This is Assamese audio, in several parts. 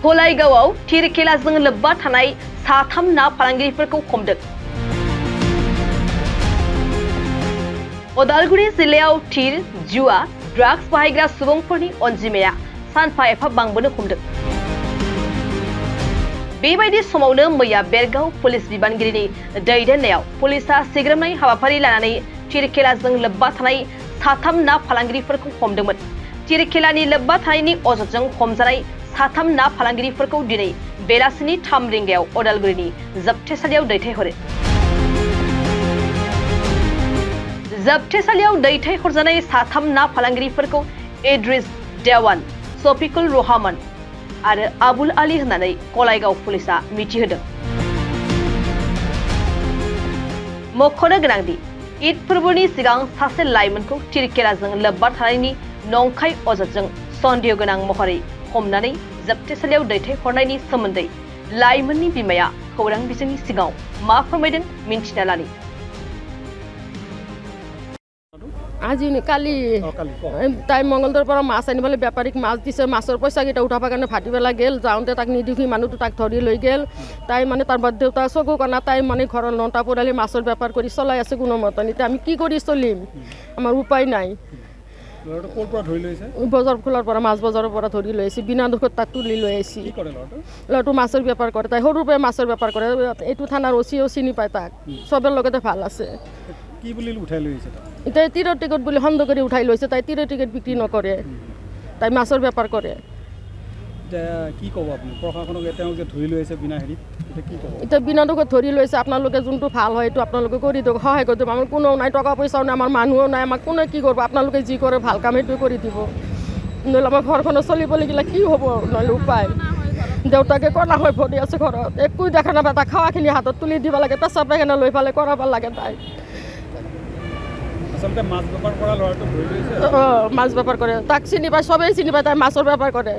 गलाइगावआव थिरखेलाजों लोब्बा थानाय साथाम ना फालांगिरिफोरखौ हमदों। उदालगुरि जिल्लायाव थिर, जुवा, ड्राग्स बाहायग्रा सुबुंफोरनि अनजिमाया सानफा एफा बांबोनो हमदों। बेबायदि समावनो मैया बेरगाव पुलिस बिबानगिरिनि दैदेननायाव पुलिसा सिग्रोमनाय हाबाफारि लानानै थिरखेलाजों लोब्बा थानाय साथाम ना फालांगिरिफोरखौ हमदोंमोन। थिरखेलानि लोब्बा थानायनि अजदजों हमजानाय साथाम ना फालांगिरिफोरखौ दिनै बेलासिनि 3 रिंगायाव उदालगुरिनि जोबथेसालियाव दैथायहरो। जोबथेसालियाव दैथायहरजानाय साथाम ना फालांगिरिफोरखौ इद्रिस देवान, शफिकुल रहमान आरो आबुल आली होननानै गलाइगाव पुलिसा मिथिहोदों। मख'नो गोनांदि ईद फोरबोनि सिगां सासे लाइमोनखौ थिरखेलाजों लोब्बा थानायनि नंखाय अजदजों सन्देह गोनां महरै हमनानै जोबथेसालियाव दैथायहरनायनि सोमोन्दै लाइमोननि बिमाया खौरां बिजोंनि सिगाङाव मा फोरमायदों मिन्थिना लानि। আজি কালি তাই মঙ্গলদৈৰ পৰা মাছ আনিবলৈ বেপাৰীক মাছ দিছে। মাছৰ পইচাকেইটা উঠাবৰ কাৰণে ভাটি পেলাই গেল। যাওঁতে তাক নিদিখি মানুহটো তাক ধৰি লৈ গেল। তাই মানে তাৰ দেউতা চকু কানা তাই মানে ঘৰৰ লণ্টা পৰিয়ালে মাছৰ বেপাৰ কৰি চলাই আছে কোনো মতন। এতিয়া আমি কি কৰি চলিম, আমাৰ উপায় নাই। বজাৰ খোলাৰ পৰা মাছ বজাৰৰ পৰা ধৰি লৈ আহিছে, বিনা দুখত তাক তুলি লৈ আহিছে। ল'ৰাটো মাছৰ বেপাৰ কৰে, তাই সৰুৰ পৰাই মাছৰ বেপাৰ কৰে। এইটো থানাৰ অচিও চিনি পায় তাক, চবৰ লগতে ভাল আছে। কি বুলি উঠাই লৈ আহিছে? তাই তীৰৰ টিকট বুলি সন্দেহ কৰি উঠাই লৈছে। তাই তীৰৰ টিকট বিক্ৰী নকৰে, তাই মাছৰ বেপাৰ কৰে। কি ক'ব আপুনি প্ৰশাসনক? তেওঁ যে ধৰি লৈ আহিছে বিনা হেৰিত, কি ক'ব? এতিয়া বিনা দুখত ধৰি লৈছে। আপোনালোকে যোনটো ভাল হয় এইটো আপোনালোকে কৰি দিয়ক, সহায় কৰি দিয়ক। আমাৰ কোনেও নাই, টকা পইচাও নাই, আমাৰ মানুহো নাই। আমাক কোনে কি কৰিব? আপোনালোকে যি কৰে ভাল কাম সেইটো কৰি দিব। নহ'লে আমাৰ ঘৰখনত চলিব লাগিলে কি হ'ব? নহ'লে উপায়। দেউতাকে কলা হৈ ভৰি আছে ঘৰত, একো দেখা নাপায়। তাক খাৱাখিনি হাতত তুলি দিব লাগে, পেচাব পায়খানা লৈ পেলাই কৰাব লাগে। তাই আচলতে মাছ বেপাৰ কৰা ল'ৰাটো ধৰি লৈছে। মাছ বেপাৰ কৰে, তাক চিনি পায়, চবেই চিনি পায়। তাই মাছৰ বেপাৰ কৰে।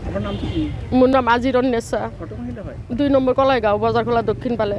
আপোনাৰ নামটো কি? মোৰ নাম আজিৰণ নেছা, 2 নম্বৰ কলাইগাঁও, বজাৰ খোলা দক্ষিণ পালে।